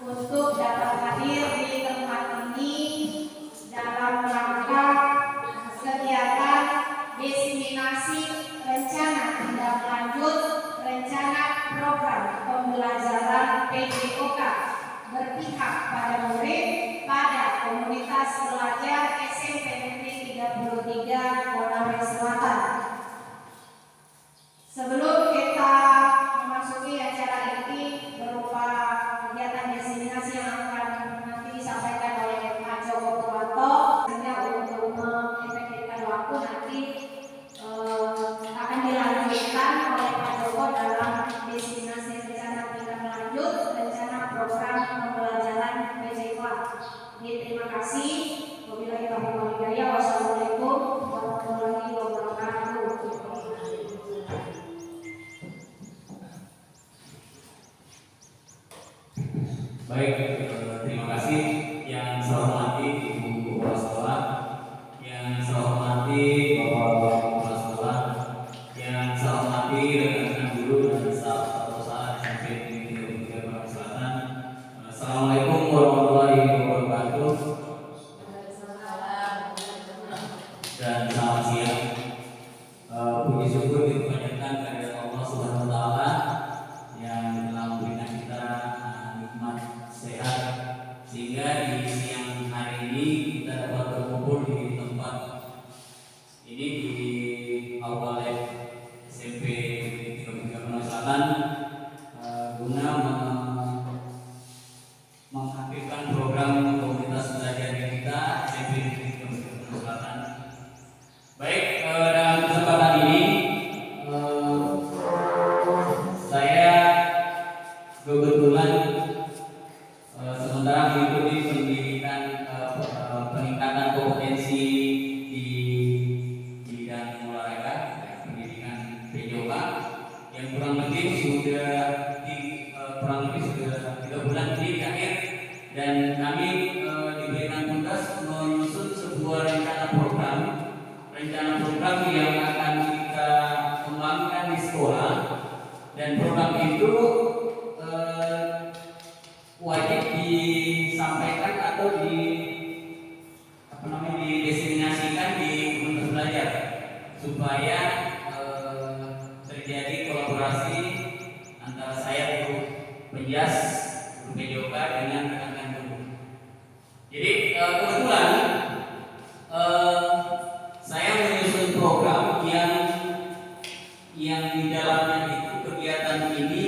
untuk dapat hadir di tempat ini dalam rangka kegiatan diseminasi rencana tindak lanjut rencana program pembelajaran PJOK berpihak pada murid pada komunitas pelajar SMP Negeri 33 Konawe Selatan. Sebelum kita memasuki acara ini berupa kegiatan diseminasi yang akan nanti disampaikan oleh Pak Joko Purwanto, hanya untuk mengefektifkan waktu nanti akan dilanjutkan oleh Pak Joko dalam diseminasi rencana tindak lanjut rencana program pembelajaran PJOK. Terima kasih. Wabillahi taufiq wal hidayah. Wassalamualaikum warahmatullahi wabarakatuh. Baik, terima kasih. Yang saya hormati Ibu Kepala Sekolah, yang saya hormati Bapak Kepala Sekolah, yang saya hormati rekan-rekan guru dan staf perusahaan SMP Negeri 33 Konawe Selatan. Assalamualaikum warahmatullahi wabarakatuh. Dan selamat siang. Puji syukur dipanjatkan kepada Allah Subhanahu wa taala yang telah memberikan kita nikmat sehat sehingga di siang hari ini kita dapat berkumpul di tempat ini di Aula SMP 33 Konawe Selatan guna mengaktifkan program komunitas belajar kita SMP 33 Konawe Selatan. Baik, dalam kesempatan ini saya kebetulan sementara mengikuti pendidikan peningkatan kompetensi di bidang olahraga, pendidikan PJOK yang kurang lebih sudah 3 bulan ini di akhir, dan kami diberikan tugas menyusun sebuah rencana program yang akan kita kembangkan di sekolah, dan program itu wajib disampaikan atau didiseminasikan di komunitas belajar supaya terjadi kolaborasi antara saya guru penjas guru PJOK dengan rekan-rekan guru. Jadi kebetulan saya menyusun program yang di dalamnya itu kegiatan ini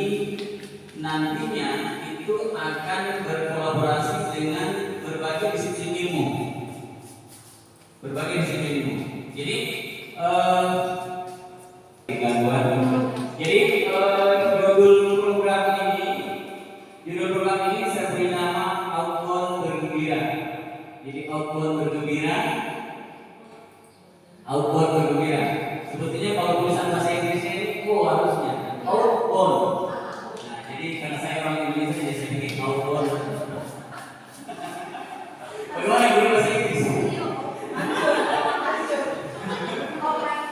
nantinya itu akan berkolaborasi dengan berbagai disiplin ilmu. Jadi judul program ini saya beri nama Outbound Bergembira. Jadi Outbound Bergembira. Sebetulnya kalau tulisan bahasa Inggrisnya ini harusnya outbound. Nah, jadi karena saya orang Indonesia jadi saya bikin outbound. Bagaimana guru bahasa Inggris?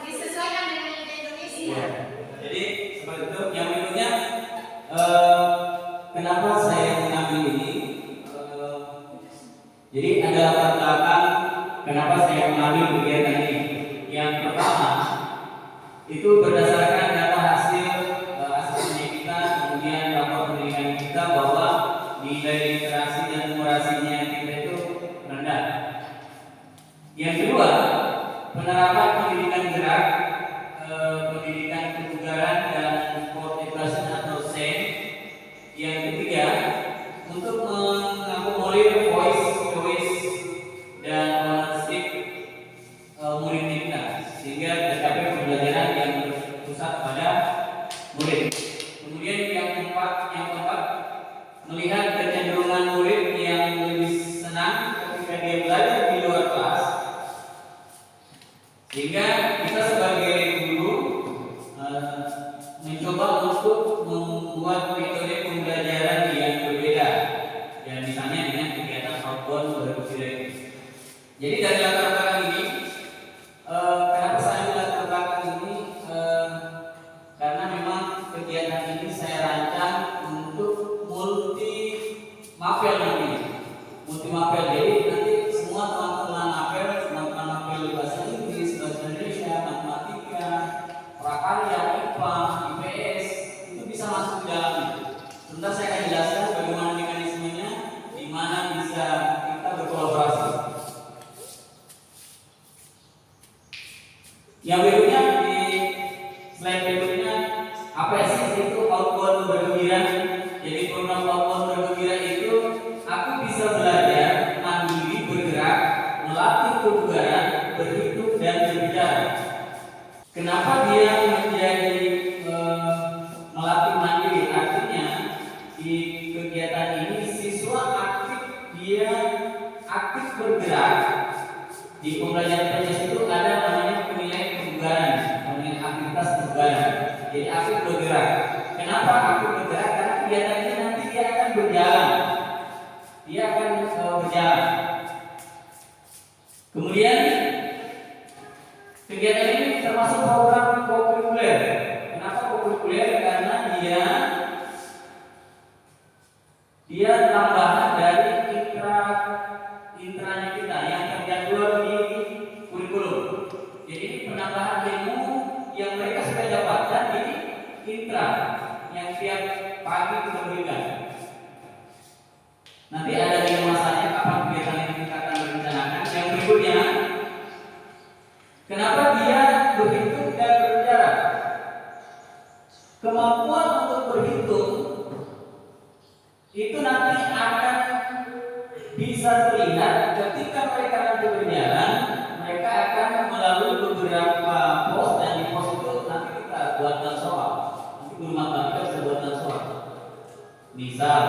Disesuaikan dengan Indonesia. Jadi seperti itu. Yang berikutnya, kenapa saya mengambil ini? Jadi ada latar belakang kenapa saya mengambil kegiatan ini. Yang pertama itu berdasarkan data hasil asesmen kita, kemudian rapor pendidikan kita bahwa nilai literasi dan numerasinya kita itu rendah. Yang kedua, penerapan pendidikan gerak, pendidikan kebugaran dan sport education atau SEN. Yang ketiga, untuk mengakomodir voice dan ownership murid kita sehingga tercapai pembelajaran yang berpusat pada murid. Kemudian yang keempat, melihat kecenderungan murid yang lebih senang ketika dia belajar di luar kelas, sehingga kita sebagai guru mencoba untuk membuat metode pembelajaran yang berbeda, dan misalnya dengan kegiatan outbound bergembira. Jadi dari latar belakang ini, kenapa saya latar belakang ini? Karena memang kegiatan ini saya rancang untuk maaf apel nanti, multi apel. Jadi nanti semua teman-teman apel di bahasa Inggris, bahasa Indonesia, matematika, prakarya, IPA, IPS itu bisa masuk di dalamnya. Sebentar saya akan jelaskan bagaimana mekanismenya, di mana bisa kita berkolaborasi. Yang berikutnya di slide berikutnya, apa sih itu outbound bergembira? Jadi program outbound bergembira itu aku bisa belajar mandiri bergerak, melatih kebugaran, berhidup dan berbicara. Kenapa dia menjadi melatih mandiri? Artinya di kegiatan ini siswa aktif bergerak. Di pembelajaran PNS itu ada namanya penilaian kebugaran, penilaian aktivitas kebugaran. Jadi aktif bergerak. Kenapa aktif bergerak? Karena kegiatan ini nanti dia akan berjalan. Dia akan berjalan. Kemudian kegiatan ini termasuk program kokurikuler. Kenapa kokurikuler? Karena dia tambahan dari intranya kita yang terjadwal di kurikulum. Jadi penambahan ilmu yang mereka sudah dapatkan di intra yang tiap pagi kita berikan. Nanti ada di masanya kapan kegiatan ini kita akan merencanakan. Yang berikutnya, kenapa dia berhitung dan berbicara? Kemampuan untuk berhitung itu nanti akan bisa terlihat ketika mereka nanti berjalan. Mereka akan melalui beberapa pos, dan di pos itu nanti kita buatkan soal. Nanti guru matematika bisa buatkan soal. Misal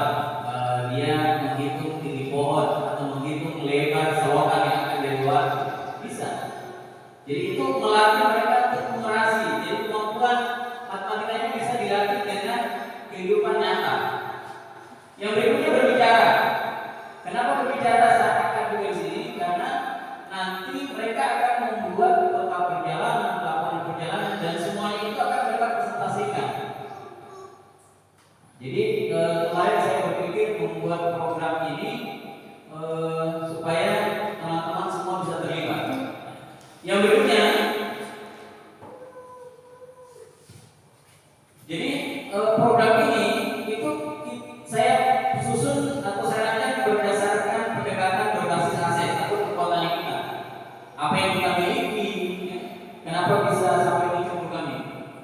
dia menghitung tinggi pohon atau menghitung lebar selokan yang akan dibuat, bisa. Jadi itu melatih mereka untuk numerasi. Jadi kemampuan matematikanya bisa dilatih dengan kehidupan nyata. Yang berikutnya berbicara. Kenapa berbicara saat akan di sini? Karena nanti mereka akan membuat peta perjalanan, laporan perjalanan, dan semuanya itu akan mereka presentasikan. Jadi kemarin saya berpikir membuat program ini supaya teman-teman semua bisa terlibat. Yang berikutnya, jadi program ini itu saya susun atau saya rancang berdasarkan pendekatan berbasis aset atau kekuatan kita. Apa yang kita miliki, kenapa bisa sampai muncul kami.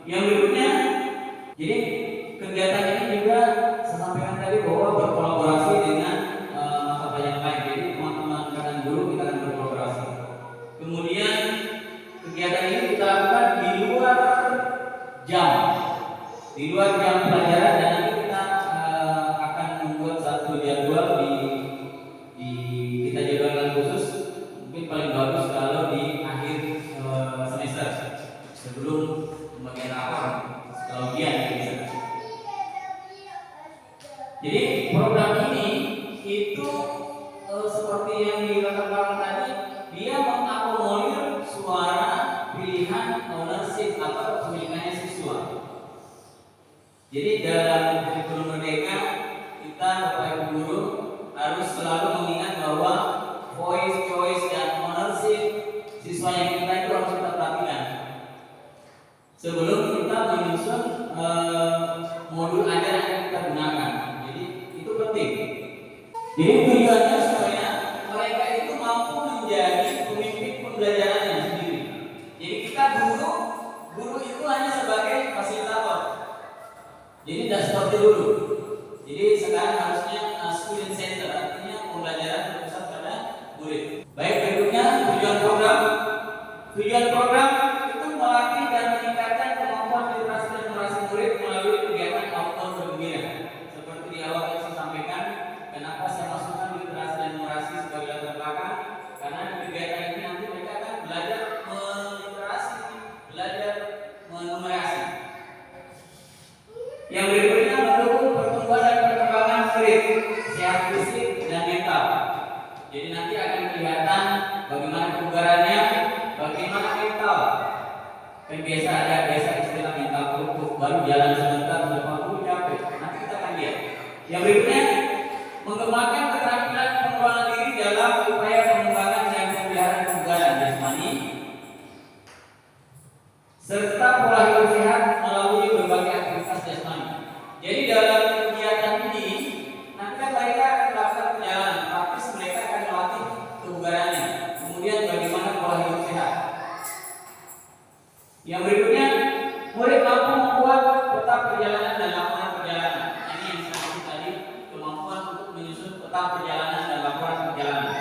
Yang berikutnya, jadi kegiatan ini juga saya sampaikan tadi bahwa berkolaborasi dengan mata pelajaran lain. Jadi teman-teman rekan guru kita akan berkolaborasi. Kemudian kegiatan ini kita lakukan di luar jam pelajaran, dan nanti kita akan membuat satu jadwal kita jadwalkan khusus. Mungkin paling bagus kalau di akhir semester sebelum pembagian rapor setelah ujian bisa. Jadi program ini itu seperti yang dilakukan tadi, dia mengakomodir suara pilihan ownership atau kepemilikannya siswa. Jadi dalam kurikulum merdeka kita Bapak Ibu guru harus selalu mengingat bahwa voice, choice, dan ownership siswa yang kita itu harus kita perhatikan sebelum kita menyusun modul ajar yang kita gunakan. Jadi itu penting. Jadi tujuannya supaya mereka itu mampu menjadi pemimpin pembelajarannya sendiri. Jadi kita guru itu hanya sebagai fasilitator. Jadi tidak seperti dulu. Jadi sekarang harusnya student center, artinya pembelajaran berpusat pada murid. Baik, berikutnya tujuan program. Tujuan program itu melatih dan meningkatkan kemampuan literasi dan numerasi murid melalui kegiatan outbound bergembira. Seperti di awal yang saya sampaikan, kenapa saya masukkan literasi dan numerasi sebagai latar belakang? Karena di kegiatan ini nanti mereka akan belajar meliterasi, belajar menumerasi. Yang berikutnya mendukung pertumbuhan dan perkembangan murid sehat fisik dan mental. Jadi nanti akan kelihatan bagaimana kebugarannya, bagaimana mental. Kan biasa istilah mental kerupuk, baru jalan sebentar sudah mampu capek. Nanti kita akan lihat. Yang berikutnya mengembangkan tentang perjalanan dan laporan perjalanan.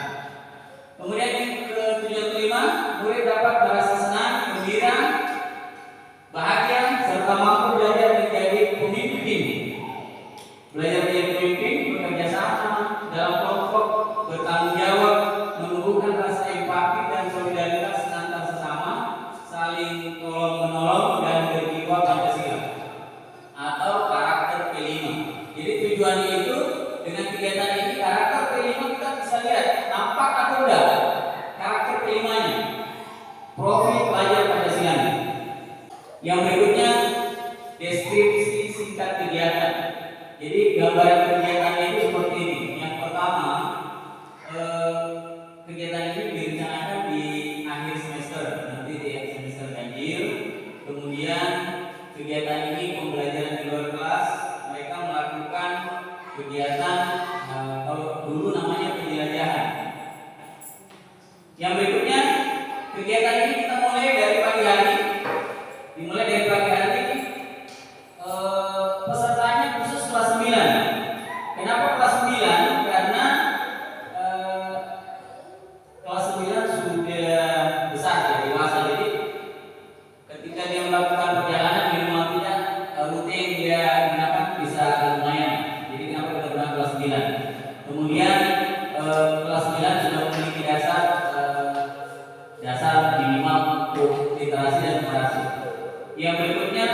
Kemudian yang ke-tujuan kelima, murid dapat merasa senang, gembira, bahagia, serta mampu belajar menjadi pemimpin. Belajar menjadi pemimpin, bekerja sama dalam kelompok, bertanggung jawab, menumbuhkan rasa empati dan solidaritas antar sesama, saling tolong menolong dan berjiwa Pancasila atau karakter kelima. Jadi tujuannya itu dengan kegiatan ini karakter kelima kita bisa lihat nampak atau enggak karakter kelimanya. Profil pelajar Pancasila. Yang berikutnya deskripsi singkat kegiatan. Jadi gambaran kegiatannya itu seperti ini. Yang pertama, kegiatan ini direncanakan di akhir semester, nanti di semester ganjil. Kemudian kegiatan ini pembelajaran di luar kelas. Mereka melakukan kegiatan kalau dulu namanya penjelajahan. Yang berikutnya kegiatan ini kita mulai dari pagi hari. Dimulai dari pagi hari. Pesertanya khusus kelas 9. Kenapa kelas 9? Karena kelas 9 sudah besar ya, dewasa. Jadi ketika dia melakukan perjalanan di rumah tidak rute yang dia gunakan bisa lumayan. Jadi kenapa kita gunakan kelas 9? Kemudian kelas 9 sudah memiliki dasar minimal untuk literasi dan numerasi. Yang berikutnya,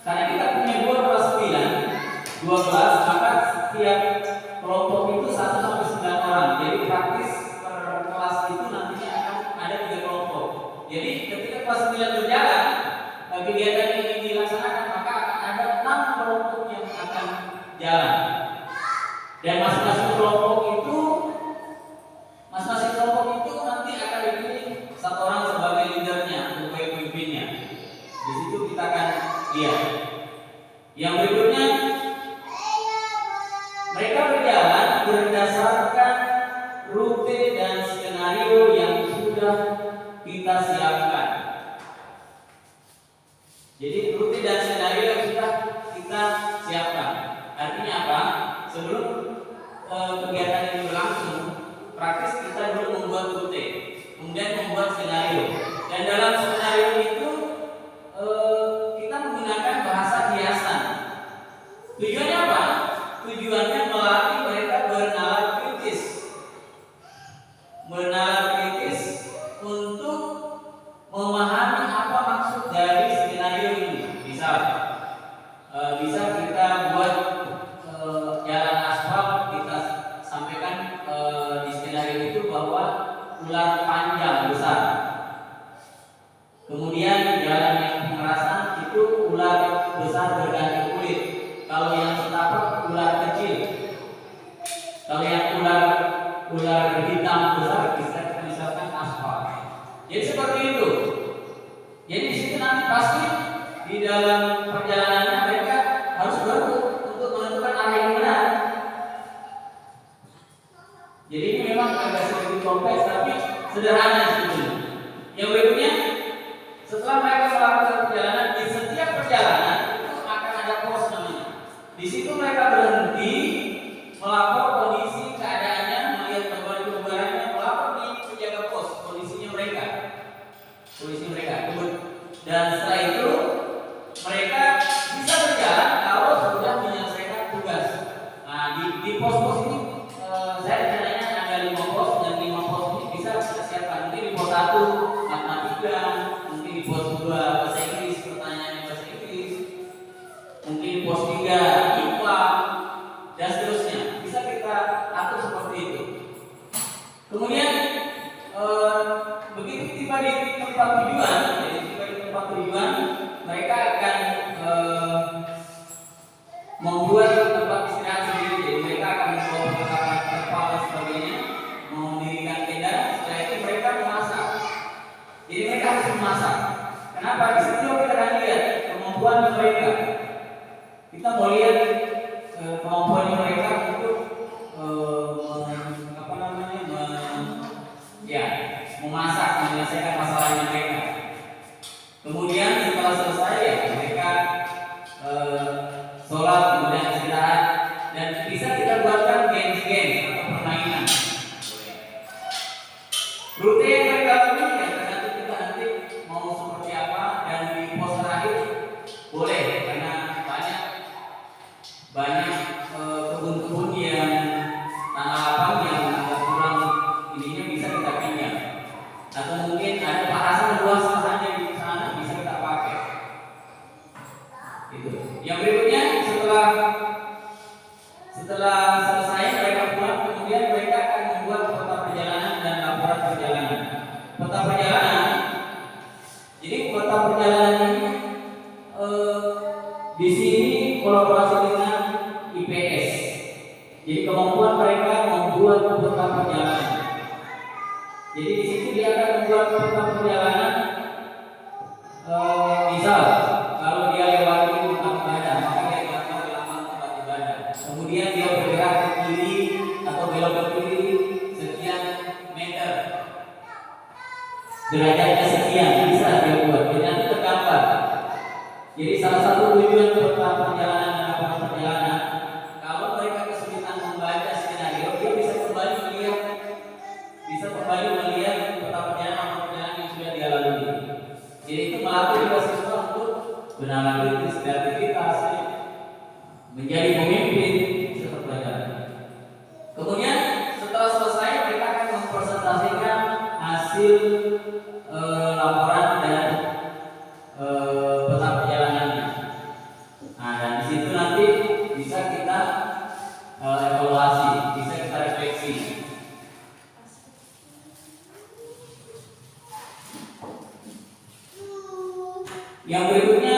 karena kita punya dua kelas, maka setiap kelompok itu 1 sampai 9 orang. Jadi praktis per kelas itu nantinya akan ada 3 kelompok. Jadi ketika kelas 9 berjalan, kegiatan ini dilaksanakan, maka akan ada 6 kelompok yang akan jalan. Dan masing-masing kelompok itu nanti akan dipilih 1 orang sebagai leadernya, sebagai pemimpinnya. Di situ kita akan lihat. Yang berikutnya, mereka berjalan berdasarkan rute dan skenario yang sudah kita siapkan. Jadi rute dan skenario yang sudah kita siapkan. Artinya apa? Sebelum kegiatan ini berlangsung, praktis kita dulu membuat rute, kemudian membuat skenario. Dan dalam skenario itu kita menggunakan bahasa kiasan. Tujuannya apa? Tujuannya melatih mereka bernalar kritis untuk memahami apa maksud dari skenario ini. Bisa kita buat jalan aspal, kita sampaikan di skenario itu bahwa ular panjang besar. Kemudian jalan yang pengerasan itu ular besar berganti kulit. Kalau yang setapak ular kecil. Kalau yang ular hitam besar bisa kita misalkan aspal. Jadi seperti itu. Jadi di situ nanti pasti di dalam perjalanannya mereka harus berebut untuk menentukan arah yang benar. Jadi ini memang agak sedikit kompleks tapi sederhana sebetulnya. Yang berikutnya, setelah mereka melakukan perjalanan, di setiap perjalanan itu akan ada pos namanya. Di situ mereka berhenti, melapor kondisi keadaannya, melihat gambar-gambarannya, melapor di penjaga pos kondisi mereka. Dan setelah itu mereka bisa berjalan kalau sudah menyelesaikan tugas. Nah di pos-pos ini saya rencananya ada 5 pos, dan 5 pos ini bisa kita siapkan. Mungkin di pos 1 matematika, mungkin di pos 2 bahasa Inggris, pertanyaannya bahasa Inggris, mungkin di pos 3 IPA dan seterusnya. Bisa kita atur seperti itu. Kemudian begitu tiba di tempat tujuan, mereka akan membuat tempat istirahat sendiri. Jadi mereka akan membawa perlengkapan terpal dan sebagainya, mendirikan tenda. Setelah itu mereka memasak. Jadi mereka harus memasak. Kenapa? Di situ kita akan lihat kemampuan mereka. Kita mau lihat kemampuan mereka untuk kemampuan mereka membuat peta perjalanan. Jadi di situ dia akan membuat peta perjalanan. Misal kalau dia lewati tempat ibadah, maka dia akan melewati tempat ibadah. Kemudian dia bergerak ke kiri atau belok ke kiri sekian meter, derajatnya sekian, bisa dia buat. Dan nanti tergambar. Jadi salah satu tujuan peta perjalanan dan laporan perjalanan, kalau mereka kesulitan membaca skenario, dia bisa kembali melihat peta perjalanan yang sudah dia lalui. Jadi itu melatih juga siswa untuk benar kritis, kreativitas, menjadi pemimpin setelah pelajaran. Kemudian setelah selesai mereka akan mempresentasikan hasil laporan dan peta perjalanannya. Nah, dan di situ nanti bisa kita evaluasi, bisa kita refleksi. Yang berikutnya,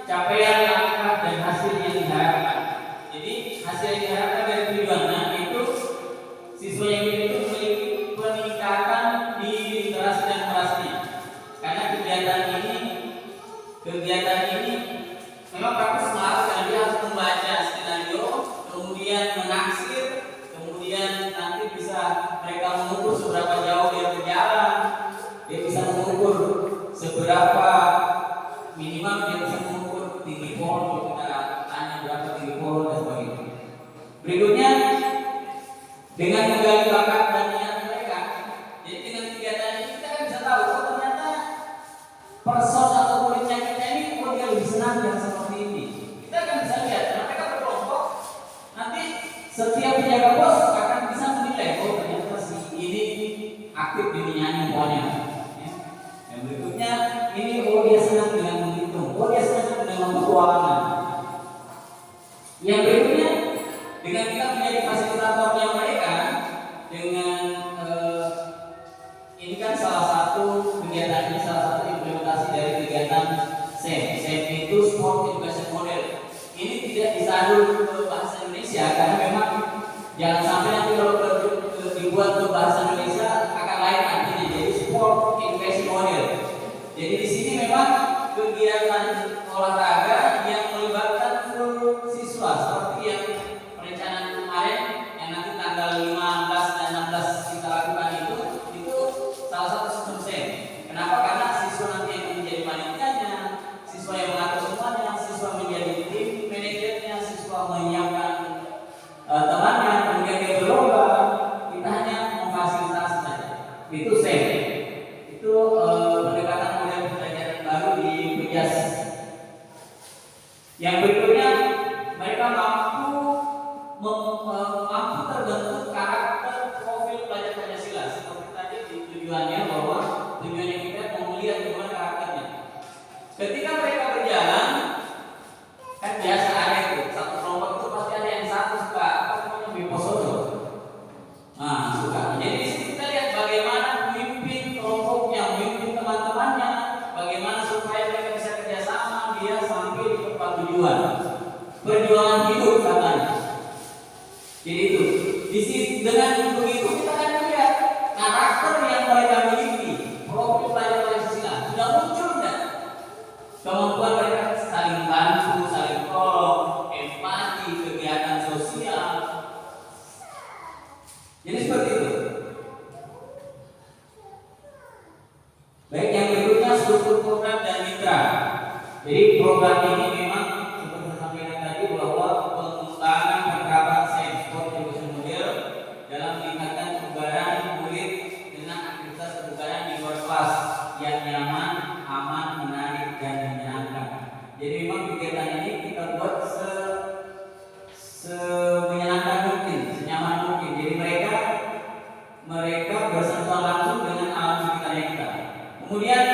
capaian langkah dan hasil yang diharapkan. Jadi hasil yang diharapkan dari tujuannya itu siswa yang itu memiliki peningkatan di literasi dan numerasinya. Karena kegiatan ini memang praktis banget karena dia harus membaca skenario, kemudian menaksir, kemudian nanti bisa mereka mengukur seberapa jauh dia berjalan, dia bisa mengukur seberapa minimal dia bisa mengukur tinggi pohon, kita tanya berapa tinggi pohon dan sebagainya. Berikutnya, dengan menggali bakat dan minat mereka, jadi dengan kegiatan ini kita kan bisa tahu oh ternyata person atau muridnya kita ini kok dia lebih senang yang seperti ini. Kita kan bisa lihat, karena mereka berkelompok, nanti setiap penjaga pos akan bisa menilai oh ternyata si ini aktif di menyanyi pohonnya. Yang berikutnya, ini oh dia senang dengan menghitung, oh dia senang dengan keuangan. Yang berikutnya, dengan kita menjadi fasilitatornya mereka, dengan ini kan salah satu kegiatan ini, salah satu implementasi dari kegiatan SEM. SEM itu Sport Education Model. Ini tidak disadur ke bahasa Indonesia karena memang jangan sampai nanti kalau dibuat ke bahasa Indonesia akan lain artinya. Jadi Sport Education Model. Jadi di sini memang kegiatan olahraga yang melibatkan seluruh siswa seperti yang perencanaan kemarin yang nanti tanggal 15 dan 16 kita lakukan itu salah satu sistem SEM. Kenapa? Karena siswa nanti yang menjadi panitianya, siswa yang mengatur semuanya, siswa menjadi tim manajernya, siswa menyiapkan temannya, kemudian dia berlomba, kita hanya memfasilitasi saja. Itu SEM. Itu pendekatan model pembelajaran baru di PEJAS. Yang berikutnya, mereka mampu terbentuk karakter profil pelajar Pancasila. Seperti tadi di tujuannya bahwa tujuannya kita mau melihat bagaimana karakternya. Ketika mereka berjalan, kan biasa ada itu satu kelompok itu pasti ada yang satu suka apa namanya biposodo. Nah, suka. Jadi di sini kita lihat bagaimana memimpin kelompoknya, memimpin teman-temannya, bagaimana supaya mereka bisa kerjasama, dia sampai di tempat tujuan. Perjuangan hidup katanya. Jadi itu. Di sini dengan begitu kita akan melihat karakter yang mereka miliki, profil pelajar Pancasila sudah muncul dan kemampuan mereka saling bantu, saling tolong, empati, kegiatan sosial. Jadi seperti itu. Baik, yang berikutnya struktur program dan mitra. Jadi program ini memang seperti saya sampaikan tadi bahwa pengembangan penerapan SEM Sport Education Model dalam meningkatkan kebugaran murid dengan aktivitas kebugaran di luar kelas yang nyaman, aman, menarik dan menyenangkan. Jadi memang kegiatan ini kita buat semenyenangkan mungkin, senyaman mungkin. Jadi mereka bersentuhan langsung dengan alam sekitarnya kita. Kemudian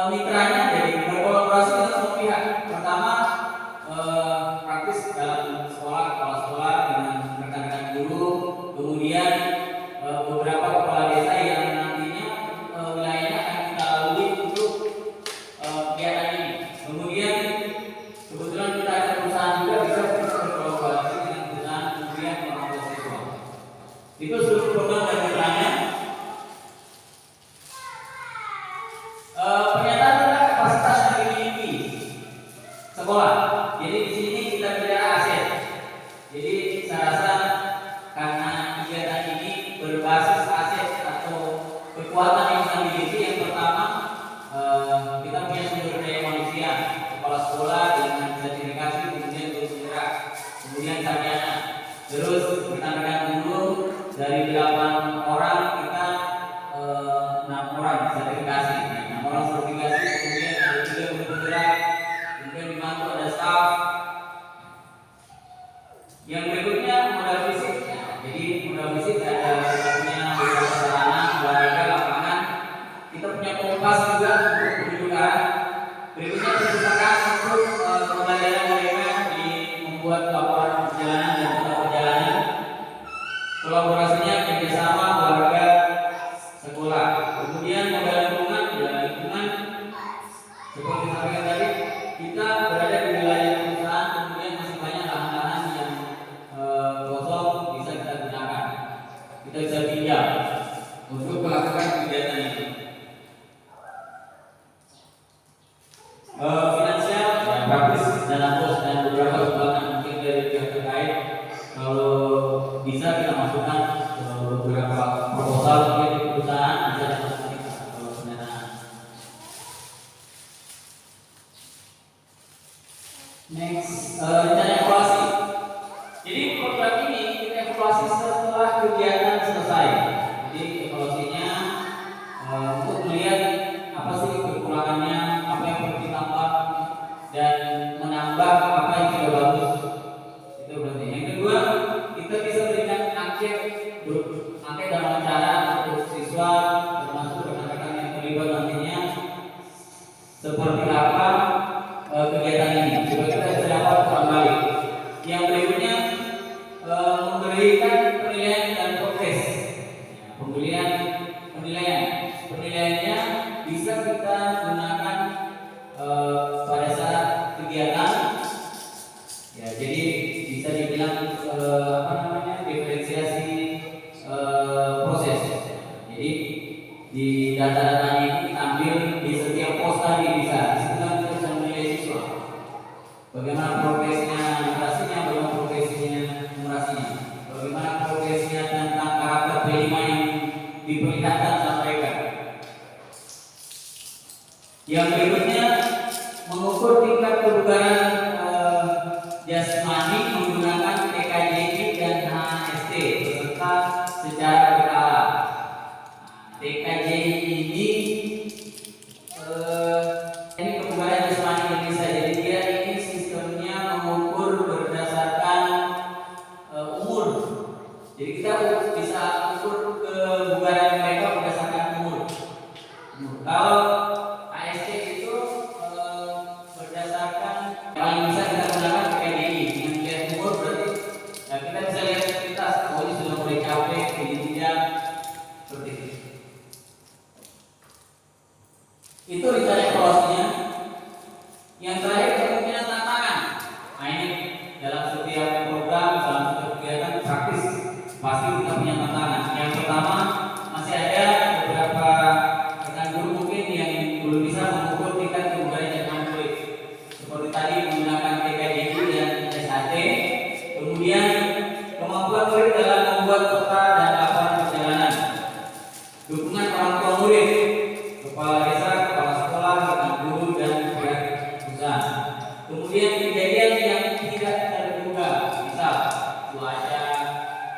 mitranya jadi berkolaborasi dengan semua pihak. Pertama praktis dalam sekolah, kepala sekolah dengan rekan-rekan guru. Kemudian beberapa kepala desa yang nantinya wilayahnya akan kita lalui untuk kegiatan ini. Kemudian kebetulan kita ada perusahaan juga bisa berkolaborasi dengan perusahaan kemudian orang tua Itu seluruh program dan keterangan. Pernyataan tentang kapasitas yang dimiliki sekolah. Jadi di sini kita bicara aset. Jadi saya rasa karena kegiatan ini berbasis aset atau kekuatan yang kita miliki, yang pertama kita punya sumber daya manusia, kepala sekolah dengan sertifikasi, kemudian guru penggerak, kemudian sarjana. Terus rekan-rekan guru dari 8 orang kita 6 orang sertifikasi, 6 orang sertifikasi, kemudian ada 3 guru penggerak, kemudian dibantu ada staff. Yang berikutnya modal fisik. Jadi modal fisik ada punya beberapa sarana, olahraga, lapangan. Kita punya kompas juga untuk penunjukan. Berikutnya perpustakaan untuk pembelajaran mereka di membuat laporan perjalanan dan tata perjalanan. Kolaborasinya kerjasama warga sekolah. Kemudian modal lingkungan, ya lingkungan seperti sampaikan tadi, kita berada di wilayah perusahaan, kemudian masih banyak lahan-lahan yang kosong bisa kita gunakan. Kita bisa pinjam untuk melakukan kegiatan ini. Finansial, ya, praktis, dana bos dan beberapa sumbangan mungkin dari pihak terkait. Kalau bisa kita masukkan beberapa proposal mungkin di perusahaan bisa dimasukkan kalau pendanaan. Next, rencana evaluasi. Jadi program ini kita evaluasi setelah kegiatan selesai. Jadi evaluasinya untuk melihat apa sih kekurangannya, apa yang perlu ditambah, dan menambah apa yang sudah bagus. Itu berarti. Yang kedua, kita bisa berikan angket dan wawancara untuk siswa termasuk rekan-rekan yang terlibat nantinya seperti apa kegiatan ini supaya kita bisa dapat kembali. Yang berikutnya memberikan penilaian dan progres. Penilaiannya bisa kita gunakan pada saat kegiatan. Ya, jadi bisa dibilang diferensiasi proses. Jadi di data-datanya itu kita ambil di setiap pos tadi bisa. Di situ kan kita bisa menilai siswa. Bagaimana progresnya numerasinya, bagaimana progresnya numerasinya, bagaimana progresnya tentang karakter P5 yang diperlihatkan sama mereka. Yang berikutnya mengukur tingkat kebugaran jasmani menggunakan TKJI dan HST beserta secara berkala. TKJI ini kebugaran jasmani Indonesia. Jadi dia ini sistemnya mengukur berdasarkan umur. Jadi kita bisa ukur kebugaran mereka berdasarkan umur. Kalau HST itu berdasarkan paling bisa kita gunakan TKJI dengan melihat umur, berarti kita bisa lihat aktivitas. Oh, ini sudah mulai capek, ini tidak, seperti itu. Itu rencana evaluasinya. Yang terakhir kemungkinan tantangan. Nah, ini dalam setiap program, dalam setiap kegiatan praktis pasti kita punya tantangan. Yang pertama, masih ada beberapa rekan guru mungkin yang belum bisa mengukur tingkat kebugaran jasmani murid. Seperti tadi menggunakan TKJI dan SHT. Kemudian kemampuan murid dalam membuat peta dan laporan perjalanan. Dukungan orang tua murid, kepala desa, kepala sekolah, rekan guru dan pihak perusahaan. Kemudian kejadian yang tidak terduga, misal cuaca,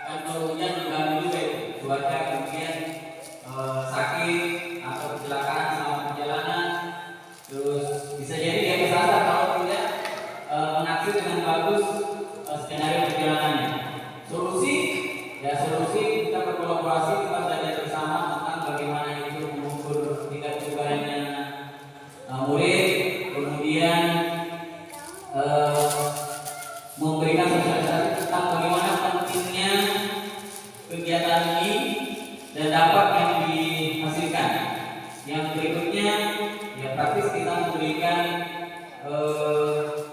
kan kalau hujan mengganggu juga itu. Cuaca, kemudian sakit atau kecelakaan selama perjalanan. Terus bisa jadi dia kesasar kalau tidak menaksir dengan bagus skenario perjalanannya. Solusi kita berkolaborasi, kita belajar bersama tentang bagaimana itu mengukur tingkat kebugarannya murid, kemudian memberikan sosialisasi tentang bagaimana pentingnya kegiatan ini dan dampak yang dihasilkan. Yang berikutnya ya praktis kita memberikan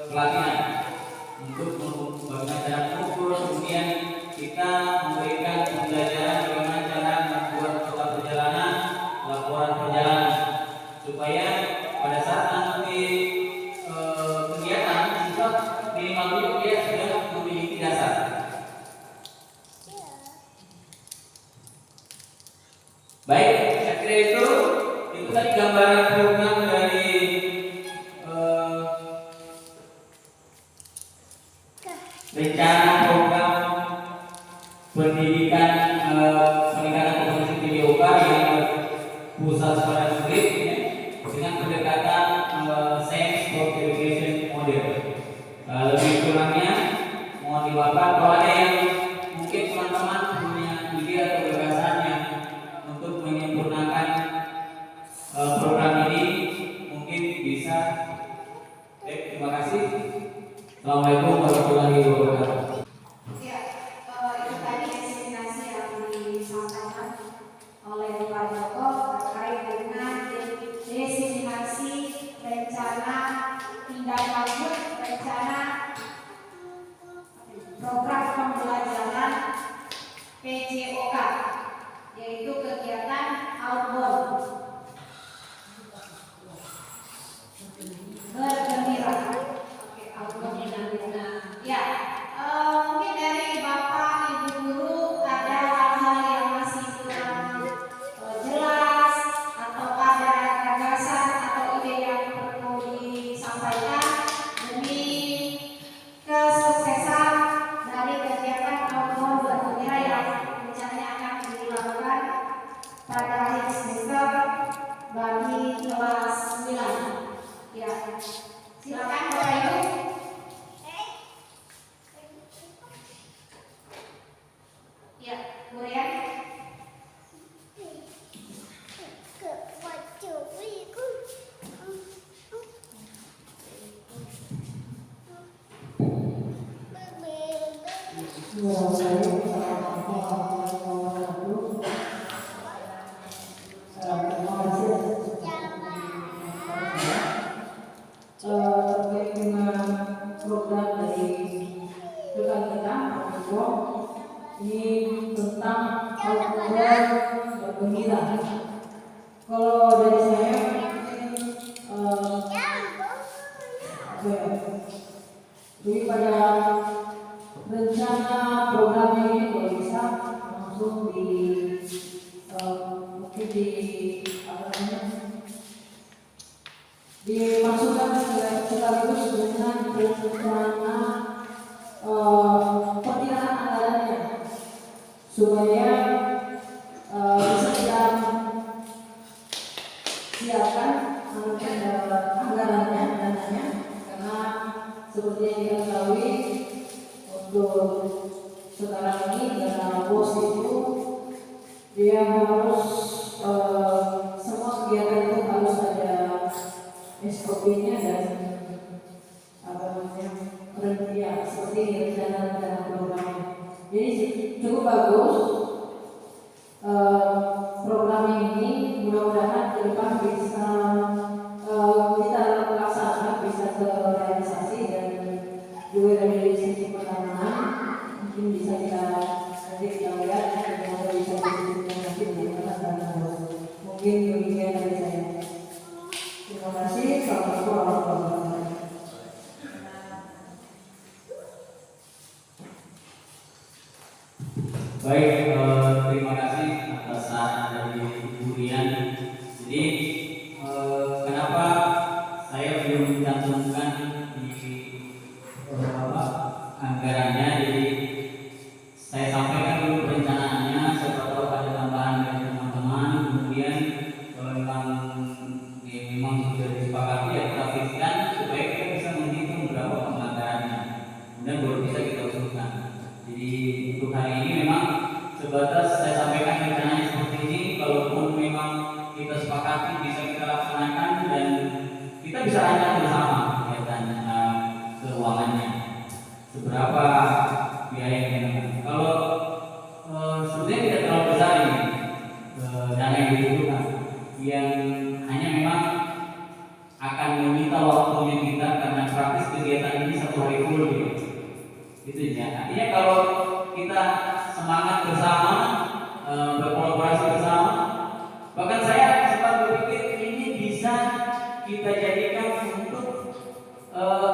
pelatihan untuk bagaimana cara mengukur, kemudian kita memberikan pembelajaran Baik, saya kira itu tadi gambaran program dari eh, rencana program pendidikan peningkatan kompetensi PDOK yang pusat pada murid ya, dengan pendekatan science for education model. Lebih kurangnya mohon diwakilkan kalau ada yang mungkin teman-teman punya ide atau gagasan yang untuk menyempurnakan program ini mungkin bisa. Baik, terima kasih. Assalamualaikum warahmatullahi wabarakatuh. Ya, itu tadi ekspektasi yang disampaikan oleh Pak Joko terkait dengan destinasi rencana tindak lanjut rencana program pembelajaran PJOK, yaitu kegiatan outbound bergembira. Oke, outbound dengan ya. Mungkin dari Bapak Ibu guru ada hal-hal yang masih kurang jelas atau ada gagasan atau ide yang perlu disampaikan demi kesuksesan dari kegiatan outbound bergembira yang rencananya akan dilakukan pada akhir semester bagi kelas 9. Ya, silakan Bapak Ibu. Ya, Bu Rian. Terkait dengan program dari rekan kita, ini tentang outbound bergembira. Kalau dari saya lebih pada rencana program ini kalau bisa langsung mungkin dimasukkan sekaligus dengan rencana perkiraan anggarannya supaya bisa kita siapkan anggarannya dananya, karena seperti yang kita ketahui untuk sekarang ini dana BOS itu dia harus semua kegiatan itu harus ada SOP-nya dan seperti rencana programnya. Jadi cukup bagus program ini, mudah-mudahan ke depan bisa kita laksanakan, bisa terrealisasi, dan juga dari sisi pendanaan mungkin bisa kita lihat bagaimana bisa diwujudkan nanti bagaimana dana BOS. Mungkin demikian dari saya. Terima kasih. Assalamualaikum warahmatullahi wabarakatuh. Baik, terima kasih atas saran dari Ibu Rian. Jadi kenapa saya belum mencantumkan di anggarannya? Jadi saya sampaikan dulu perencanaannya, siapa tahu ada tambahan dari teman-teman. Kemudian kalau memang sudah disepakati ya kita fixkan supaya kita bisa menghitung berapa anggarannya. Kemudian baru bisa kita usulkan. Jadi untuk hari ini memang sebatas saya sampaikan rencananya seperti ini. Kalaupun memang kita sepakati bisa kita laksanakan dan kita bisa rancang bersama ya, dan keuangannya seberapa biaya yang kalau sebenarnya tidak terlalu besar ini dana yang dibutuhkan, yang hanya memang akan menyita waktunya kita karena praktis kegiatan ini 1 hari full gitu. Itu ya. Artinya kalau kita semangat bersama, berkolaborasi bersama, bahkan saya sempat berpikir ini bisa kita jadikan untuk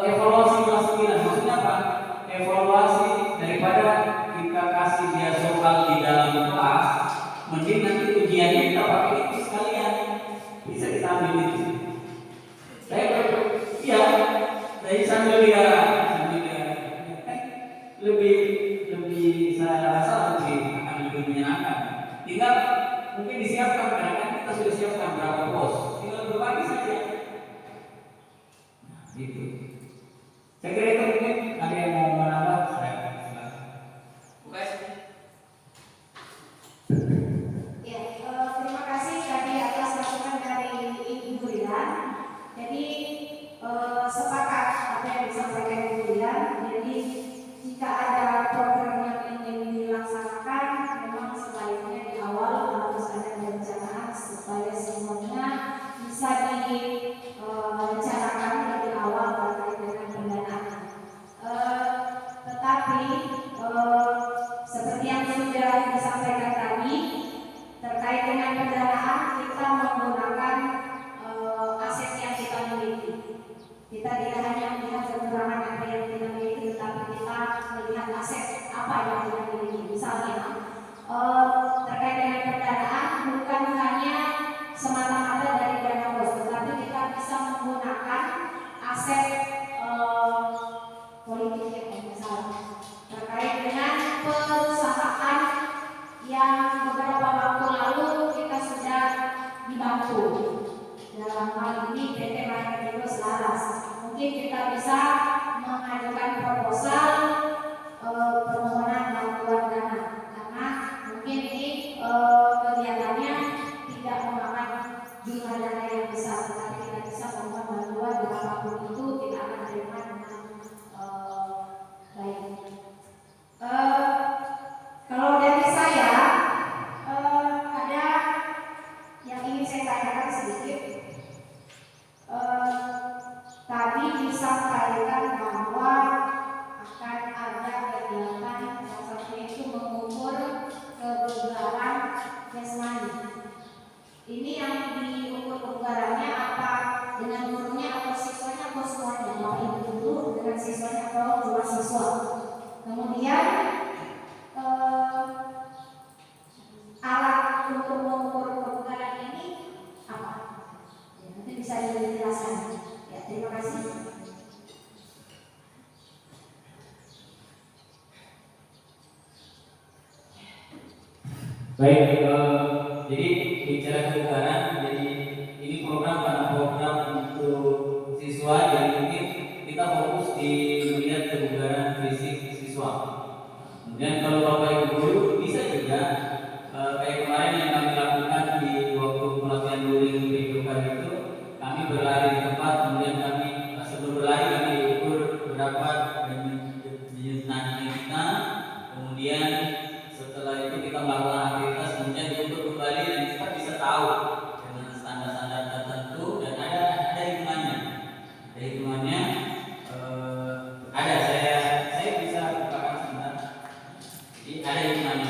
evaluasi kelas 9. Maksudnya apa? Evaluasi daripada kita kasih dia soal di dalam kelas, mending nanti ujiannya kita tinggal mungkin disiapkan karena kan kita sudah siapkan berapa pos, tinggal berbagi saja. Nah, gitu. Saya kira itu mungkin ada yang mau menambah. Silakan. Bukan. Ya, terima kasih tadi atas masukan dari Ibu Rian. Jadi sepakat apa yang disampaikan Ibu Rian. Jadi jika ada program yang ingin dilaksanakan, memang sebaiknya di awal harus ada perencanaan supaya semuanya bisa direncanakan lebih awal terkait dengan pendanaan. Tetapi seperti yang sudah disampaikan tadi, terkait dengan pendanaan kita menggunakan aset yang kita miliki. Kita tidak hanya melihat kekurangan apa yang kita miliki, tetapi kita melihat aset apa yang kita miliki. Misalnya terkait dengan pendanaan bukan hanya semata-mata dari dana bos, tetapi kita bisa menggunakan aset politik yang misalnya terkait dengan perusahaan yang beberapa waktu lalu kita sudah dibantu. Dalam hal ini PT Marketindo Selaras. Mungkin kita bisa mengajukan proposal permohonan bantuan dana karena mungkin ini kegiatannya tidak memakan jumlah dana yang besar, tetapi kita bisa memberikan bantuan berapapun itu kita akan terima dengan baik. Kalau dari saya ada yang ingin saya tanyakan sedikit. Tadi disampaikan bahwa akan ada kegiatan yang satunya itu mengukur kebugaran jasmani. Ini yang diukur kebugarannya apa? Dengan gurunya atau siswanya atau semuanya? Bapak Ibu guru dengan siswanya atau dua siswa? Kemudian alat untuk mengukur kebugaran ini apa? Ya, nanti bisa dijelaskan. Ya, terima kasih. Baik, jadi bicara kebugaran, jadi ini program karena program untuk siswa, jadi mungkin kita fokus di melihat kebugaran fisik siswa. Kemudian kalau Bapak Ibu guru bisa juga kayak kemarin yang kami lakukan di waktu pelatihan luring kehidupan itu, kami berlari di tempat, kemudian kami sebelum berlari kami ukur berapa denyut nadi kita, kemudian setelah itu kita melakukan aktivitas, kemudian diukur kembali dan kita bisa tahu dengan standar-standar tertentu dan ada hitungannya, ada saya bisa bukakan sebentar. Jadi ada hitungannya.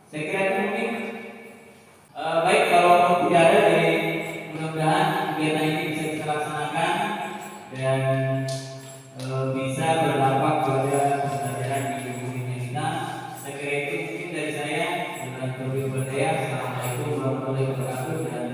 Saya kira itu mungkin baik kalau tidak ada dari mudah-mudahan kegiatan ini bisa kita laksanakan dan bisa berdampak pada pembelajaran di dunia kita. Saya kira itu mungkin dari saya dengan Tobi Berdaya. Assalamualaikum warahmatullahi wabarakatuh. Dan